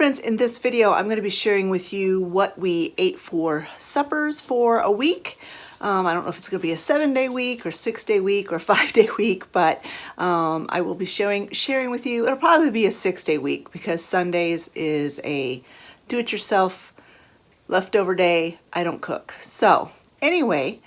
friends, in this video I'm going to be sharing with you what we ate for suppers for a week. I don't know if it's going to be a 7-day week or 6-day week or 5-day week, but I will be sharing with you. It'll probably be a 6-day week because Sundays is a do-it-yourself leftover day. I don't cook. So anyway,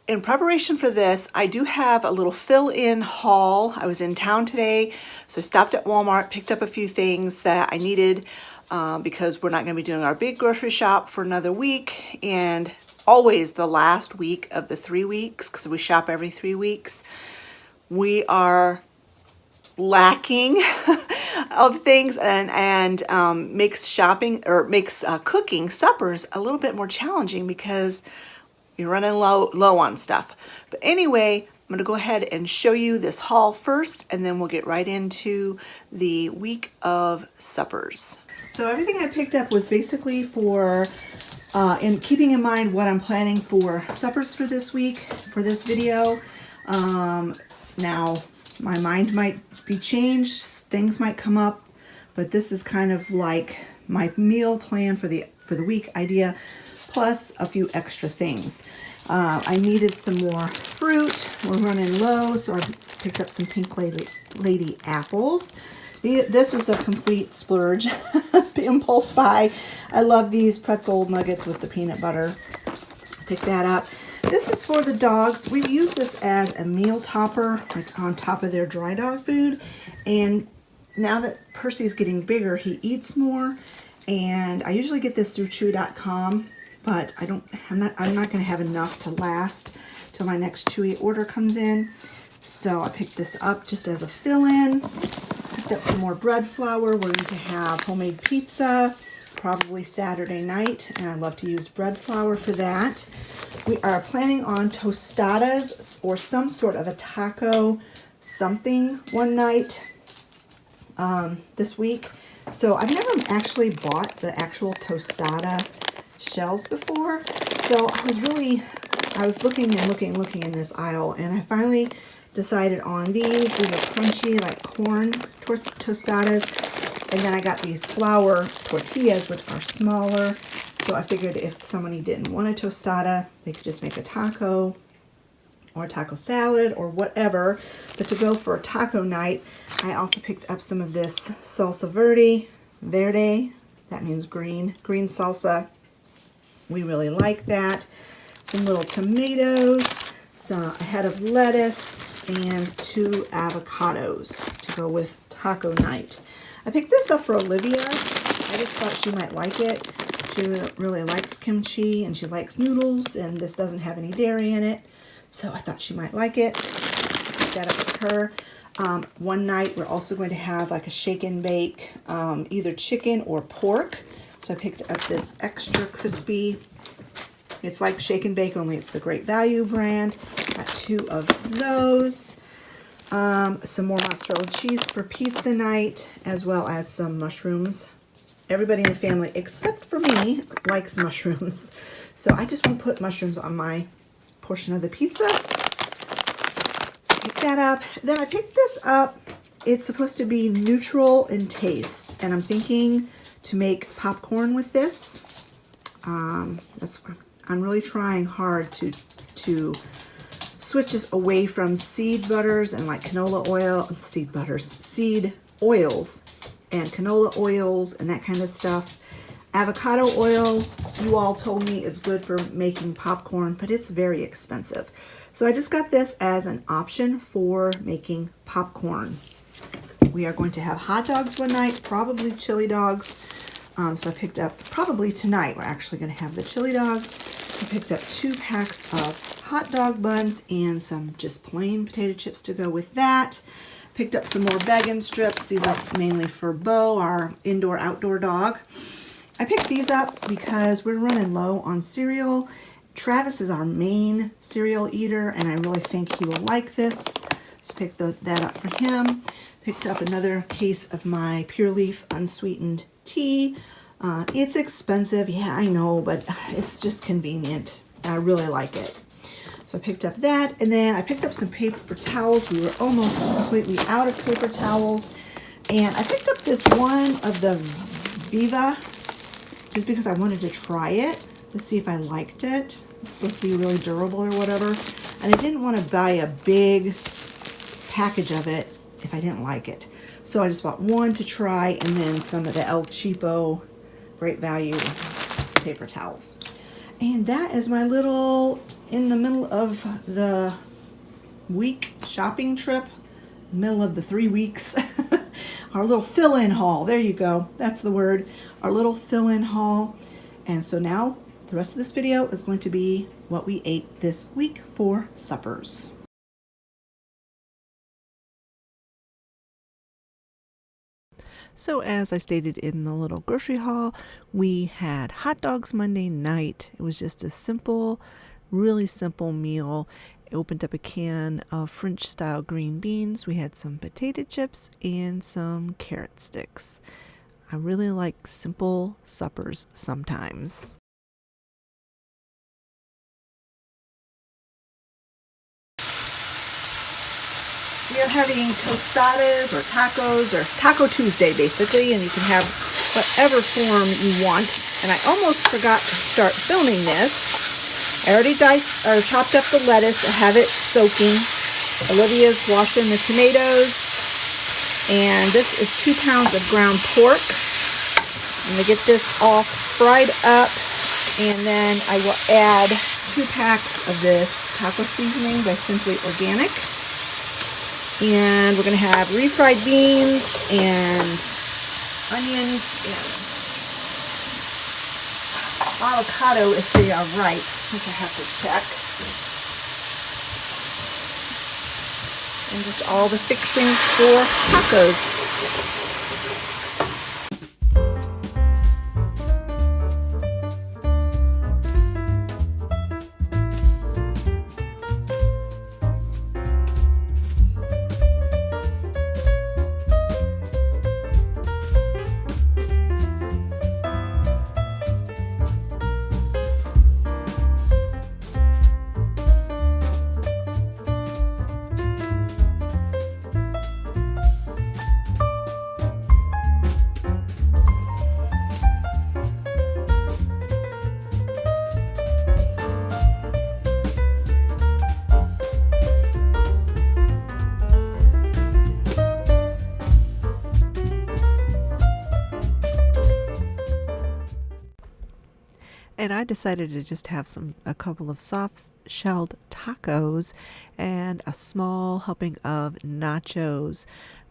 in preparation for this, I do have a little fill-in haul. I was in town today, so I stopped at Walmart, picked up a few things that I needed because we're not going to be doing our big grocery shop for another week, and always the last week of the 3 weeks, because we shop every 3 weeks, we are lacking of things, and makes shopping or makes cooking suppers a little bit more challenging because you're running low on stuff. But anyway, I'm going to go ahead and show you this haul first, and then we'll get right into the week of suppers. So everything I picked up was basically for, in keeping in mind what I'm planning for suppers for this week, for this video. Now, my mind might be changed, things might come up, but this is kind of like my meal plan for the week idea, plus a few extra things. I needed some more fruit. We're running low, so I picked up some Pink Lady apples. This was a complete splurge, impulse buy. I love these pretzel nuggets with the peanut butter. Pick that up. This is for the dogs. We use this as a meal topper, like on top of their dry dog food. And now that Percy's getting bigger, he eats more. And I usually get this through chewy.com. But I'm not going to have enough to last till my next Chewy order comes in. So I picked this up just as a fill-in. Picked up some more bread flour. We're going to have homemade pizza, probably Saturday night, and I love to use bread flour for that. We are planning on tostadas or some sort of a taco something one night this week. So I've never actually bought the actual tostada shells before, so I was looking in this aisle, and I finally decided on these. These are crunchy, like corn tostadas, and then I got these flour tortillas, which are smaller, so I figured if somebody didn't want a tostada, they could just make a taco or a taco salad or whatever. But to go for a taco night, I also picked up some of this salsa verde, that means green salsa. We really like that. Some little tomatoes, a head of lettuce, and 2 avocados to go with taco night. I picked this up for Olivia. I just thought she might like it. She really likes kimchi, and she likes noodles, and this doesn't have any dairy in it, so I thought she might like it. Pick that up for her. One night we're also going to have like a shake and bake, either chicken or pork. So I picked up this extra crispy. It's like shake and bake, only it's the Great Value brand. Got 2 of those. Some more mozzarella cheese for pizza night, as well as some mushrooms. Everybody in the family, except for me, likes mushrooms. So I just won't put mushrooms on my portion of the pizza. So pick that up. Then I picked this up. It's supposed to be neutral in taste, and I'm thinking to make popcorn with this. I'm really trying hard to switch us away from seed butters and like canola oil and seed oils and canola oils and that kind of stuff. Avocado oil, you all told me, is good for making popcorn, but it's very expensive. So I just got this as an option for making popcorn. We are going to have hot dogs one night, probably chili dogs. So I picked up, probably tonight, we're actually going to have the chili dogs. I picked up 2 packs of hot dog buns and some just plain potato chips to go with that. Picked up some more vegan strips. These are mainly for Bo, our indoor-outdoor dog. I picked these up because we're running low on cereal. Travis is our main cereal eater, and I really think he will like this. So picked that up for him. Picked up another case of my Pure Leaf unsweetened tea. It's expensive, yeah, I know, but it's just convenient. I really like it. So I picked up that, and then I picked up some paper towels. We were almost completely out of paper towels. And I picked up this one of the Viva, just because I wanted to try it to see if I liked it. It's supposed to be really durable or whatever. And I didn't want to buy a big package of it if I didn't like it. So I just bought one to try, and then some of the El Cheapo Great Value paper towels. And that is my little, in the middle of the week shopping trip, middle of the 3 weeks, our little fill-in haul. There you go. That's the word. Our little fill-in haul. And so now the rest of this video is going to be what we ate this week for suppers. So as I stated in the little grocery haul, we had hot dogs Monday night. It was just a simple, really simple meal. I opened up a can of French style green beans. We had some potato chips and some carrot sticks. I really like simple suppers sometimes. We are having tostadas or tacos, or Taco Tuesday basically, and you can have whatever form you want. And I almost forgot to start filming this. I already diced or chopped up the lettuce to have it soaking. Olivia's washing the tomatoes, and this is 2 pounds of ground pork. I'm going to get this all fried up, and then I will add 2 packs of this taco seasoning by Simply Organic. And we're going to have refried beans and onions and avocado if they are ripe, which I have to check. And just all the fixings for tacos. And I decided to just have a couple of soft-shelled tacos and a small helping of nachos.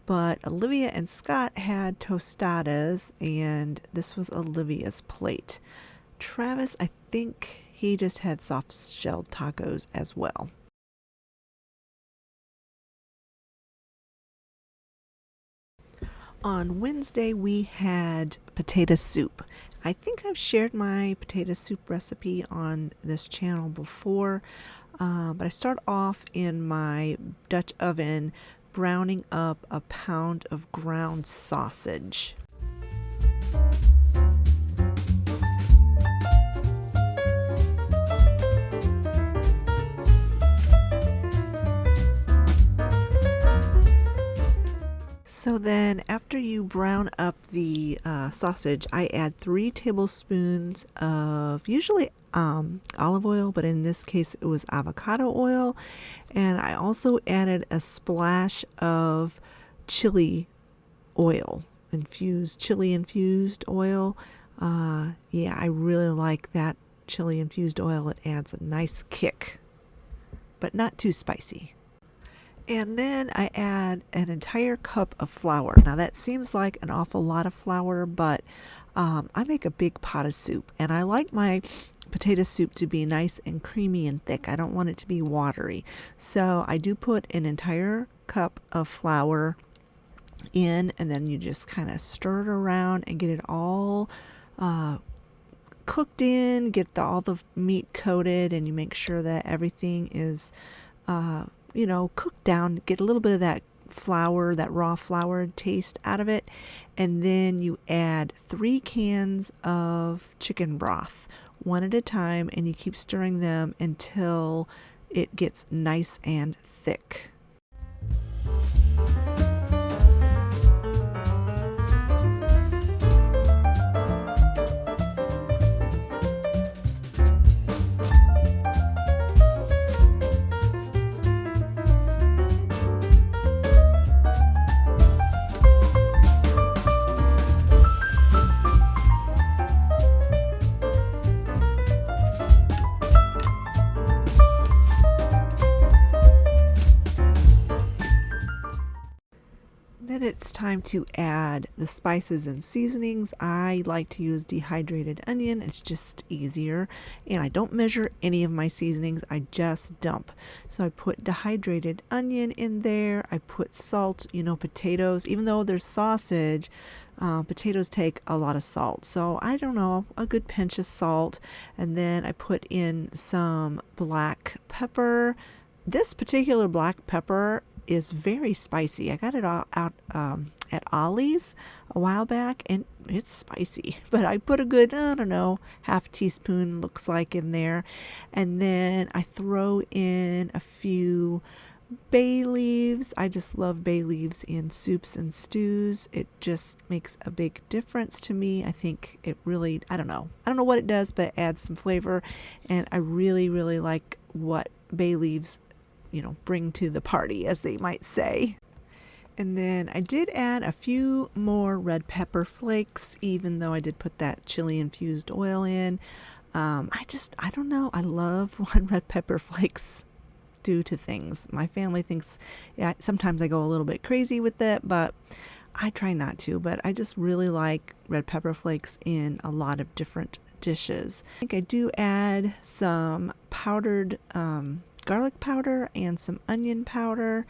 But Olivia and Scott had tostadas, and this was Olivia's plate. Travis, I think he just had soft-shelled tacos as well. On Wednesday, we had potato soup. I think I've shared my potato soup recipe on this channel before, but I start off in my Dutch oven browning up a pound of ground sausage. So then after you brown up the sausage, I add 3 tablespoons of usually olive oil, but in this case it was avocado oil. And I also added a splash of chili oil, chili infused oil. Yeah, I really like that chili infused oil. It adds a nice kick, but not too spicy. And then I add an entire cup of flour. Now that seems like an awful lot of flour, but I make a big pot of soup, and I like my potato soup to be nice and creamy and thick. I don't want it to be watery. So I do put an entire cup of flour in, and then you just kind of stir it around and get it all cooked in, get all the meat coated, and you make sure that everything is cooked down, get a little bit of that flour, that raw flour taste out of it. And then you add 3 cans of chicken broth, one at a time, and you keep stirring them until it gets nice and thick. it's time to add the spices and seasonings. I like to use dehydrated onion. It's just easier. And I don't measure any of my seasonings. I just dump. So I put dehydrated onion in there. I put salt, potatoes. Even though there's sausage, potatoes take a lot of salt. So I don't know, a good pinch of salt. And then I put in some black pepper. This particular black pepper is very spicy. I got it out at Ollie's a while back, and it's spicy. But I put a good, I don't know, half teaspoon looks like in there. And then I throw in a few bay leaves. I just love bay leaves in soups and stews. It just makes a big difference to me. I think it really, I don't know what it does, but it adds some flavor. And I really, really like what bay leaves bring to the party, as they might say. And then I did add a few more red pepper flakes, even though I did put that chili infused oil in. I don't know. I love when red pepper flakes do to things. My family thinks, yeah, sometimes I go a little bit crazy with it, but I try not to. But I just really like red pepper flakes in a lot of different dishes. I think I do add some powdered garlic powder and some onion powder,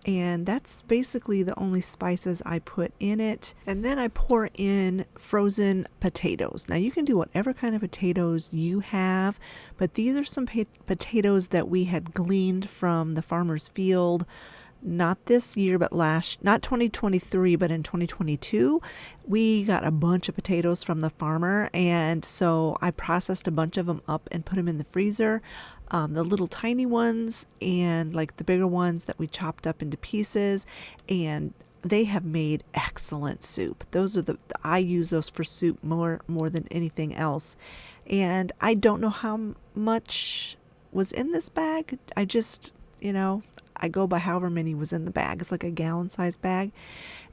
and that's basically the only spices I put in it. And then I pour in frozen potatoes. Now you can do whatever kind of potatoes you have, but these are some potatoes that we had gleaned from the farmer's field, not this year, but not 2023, but in 2022, we got a bunch of potatoes from the farmer. And so I processed a bunch of them up and put them in the freezer. The little tiny ones and like the bigger ones that we chopped up into pieces, and they have made excellent soup. I use those for soup more than anything else. And I don't know how much was in this bag. I just, I go by however many was in the bag. It's like a gallon size bag.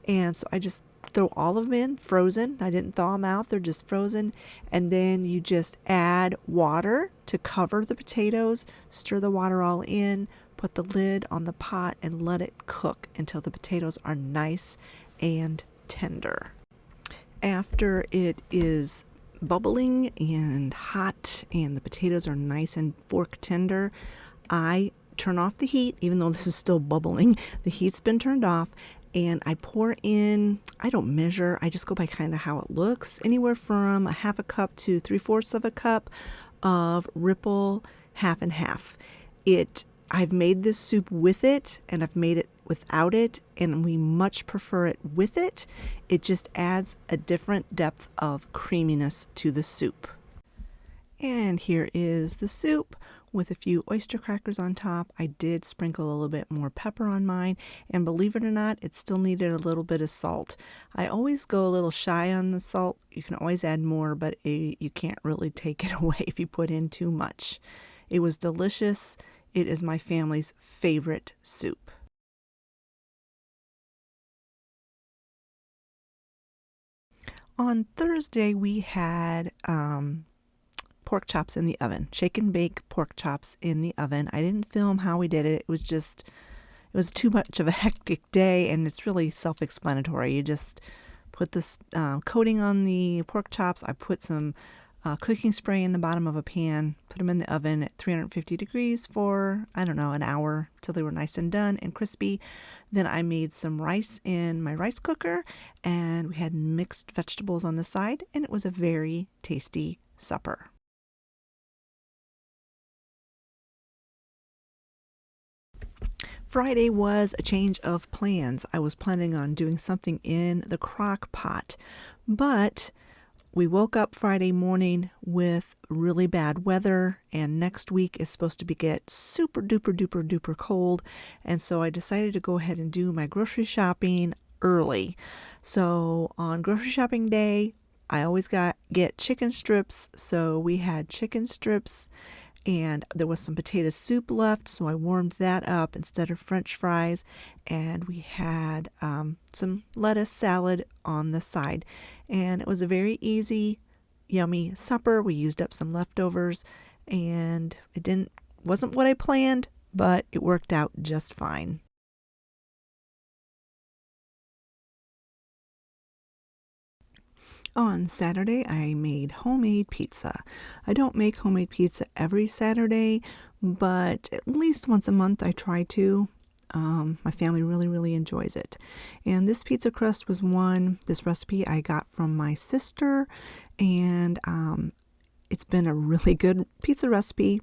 And so I just throw all of them in frozen. I didn't thaw them out. They're just frozen. And then you just add water to cover the potatoes, stir the water all in, put the lid on the pot and let it cook until the potatoes are nice and tender. After it is bubbling and hot and the potatoes are nice and fork tender, I turn off the heat. Even though this is still bubbling, the heat's been turned off, and I pour in, I don't measure, I just go by kind of how it looks, anywhere from a half a cup to 3/4 of a cup of Ripple half and half. I've made this soup with it, and I've made it without it, and we much prefer it with it. It just adds a different depth of creaminess to the soup. And here is the soup with a few oyster crackers on top. I did sprinkle a little bit more pepper on mine, and believe it or not, it still needed a little bit of salt. I always go a little shy on the salt. You can always add more, but you can't really take it away if you put in too much. It was delicious. It is my family's favorite soup. On Thursday, we had pork chops in the oven, shake and bake pork chops in the oven. I didn't film how we did it. It was too much of a hectic day, and it's really self-explanatory. You just put this coating on the pork chops. I put some cooking spray in the bottom of a pan, put them in the oven at 350 degrees for, I don't know, an hour till they were nice and done and crispy. Then I made some rice in my rice cooker, and we had mixed vegetables on the side, and it was a very tasty supper. Friday was a change of plans. I was planning on doing something in the crock pot, but we woke up Friday morning with really bad weather, and next week is supposed to get super duper duper duper cold, and so I decided to go ahead and do my grocery shopping early. So on grocery shopping day, I always get chicken strips, so we had chicken strips, and there was some potato soup left, so I warmed that up instead of French fries, and we had some lettuce salad on the side, and it was a very easy, yummy supper. We used up some leftovers, and it wasn't what I planned, but it worked out just fine. On Saturday, I made homemade pizza. I don't make homemade pizza every Saturday, but at least once a month I try to. My family really enjoys it. And this pizza crust was this recipe I got from my sister, and it's been a really good pizza recipe.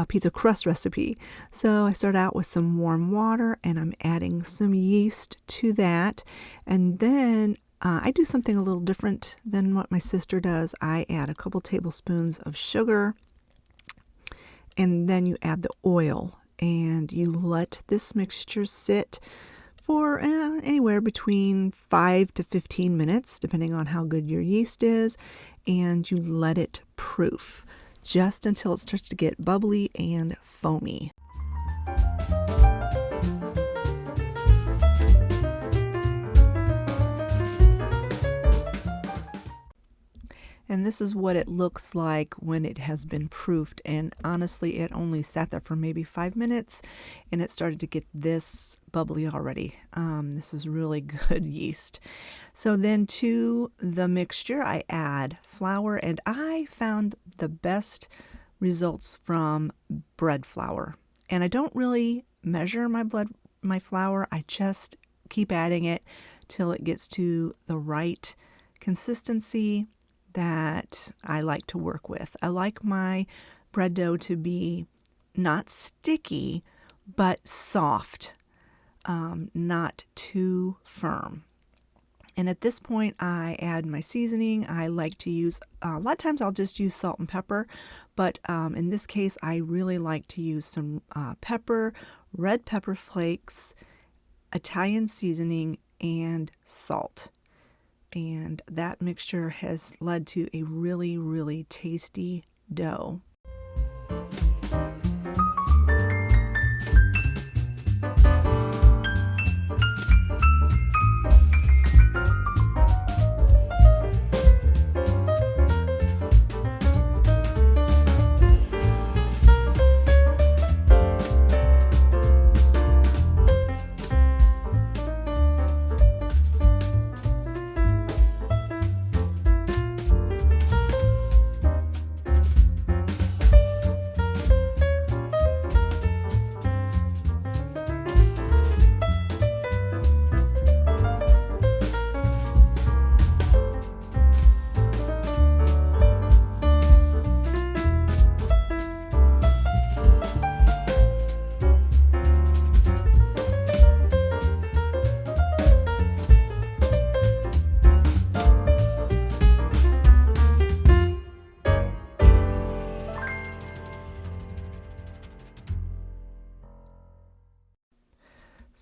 Pizza crust recipe. So I start out with some warm water and I'm adding some yeast to that. And then I do something a little different than what my sister does. I add a couple tablespoons of sugar, and then you add the oil and you let this mixture sit for anywhere between 5 to 15 minutes, depending on how good your yeast is, and you let it proof just until it starts to get bubbly and foamy. And this is what it looks like when it has been proofed. And honestly, it only sat there for maybe 5 minutes and it started to get this bubbly already. This was really good yeast. So then to the mixture, I add flour, and I found the best results from bread flour. And I don't really measure my flour. I just keep adding it till it gets to the right consistency that I like to work with. I like my bread dough to be not sticky, but soft, not too firm. And at this point, I add my seasoning. I like to use, a lot of times I'll just use salt and pepper, but in this case, I really like to use some pepper, red pepper flakes, Italian seasoning, and salt. And that mixture has led to a really tasty dough.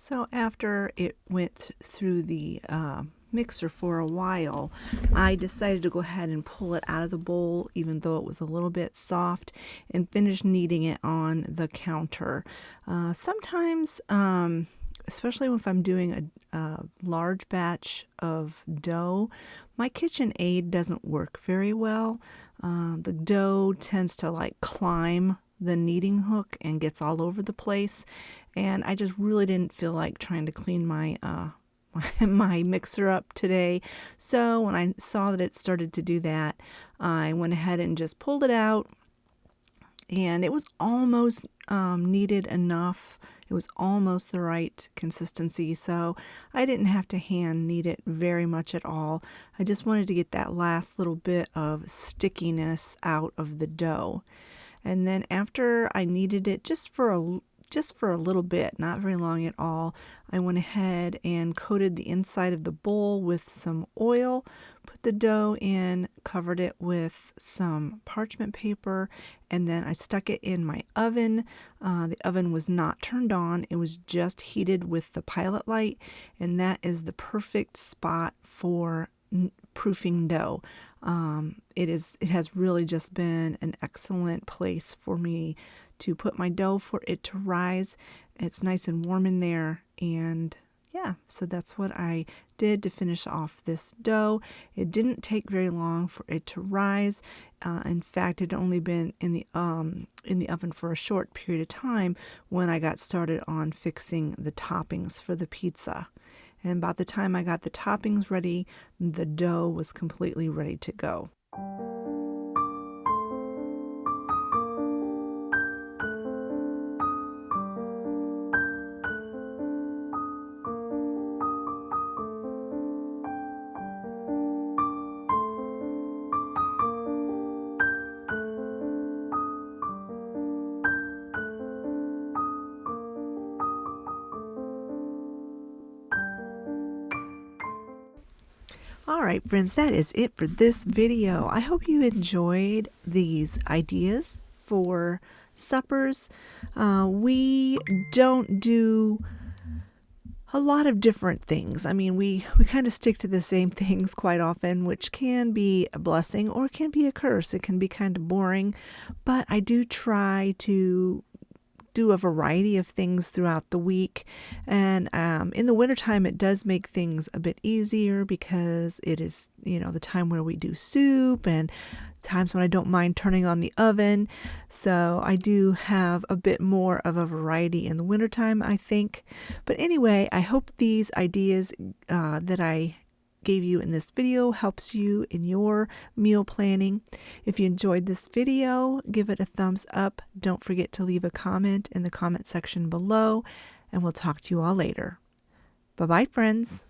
So after it went through the mixer for a while, I decided to go ahead and pull it out of the bowl, even though it was a little bit soft, and finish kneading it on the counter. Sometimes, especially if I'm doing a large batch of dough, my KitchenAid doesn't work very well. The dough tends to climb the kneading hook and gets all over the place, and I just really didn't feel like trying to clean my my mixer up today. So when I saw that it started to do that, I went ahead and just pulled it out, and it was almost kneaded enough. It was almost the right consistency, so I didn't have to hand knead it very much at all. I just wanted to get that last little bit of stickiness out of the dough. And then after I kneaded it just for a little bit, not very long at all, I went ahead and coated the inside of the bowl with some oil, put the dough in, covered it with some parchment paper, and then I stuck it in my oven. The oven was not turned on. It was just heated with the pilot light, and that is the perfect spot for proofing dough. It has really just been an excellent place for me to put my dough for it to rise. It's nice and warm in there, and yeah, so that's what I did to finish off this dough. It didn't take very long for it to rise. In fact, it had only been in the oven for a short period of time when I got started on fixing the toppings for the pizza. And by the time I got the toppings ready, the dough was completely ready to go. All right, friends, that is it for this video. I hope you enjoyed these ideas for suppers. We don't do a lot of different things. I mean, we kind of stick to the same things quite often, which can be a blessing or can be a curse. It can be kind of boring, but I do try to do a variety of things throughout the week. And in the wintertime, it does make things a bit easier because it is, the time where we do soup and times when I don't mind turning on the oven. So I do have a bit more of a variety in the wintertime, I think. But anyway, I hope these ideas that I gave you in this video helps you in your meal planning. If you enjoyed this video, give it a thumbs up. Don't forget to leave a comment in the comment section below, and we'll talk to you all later. Bye-bye, friends.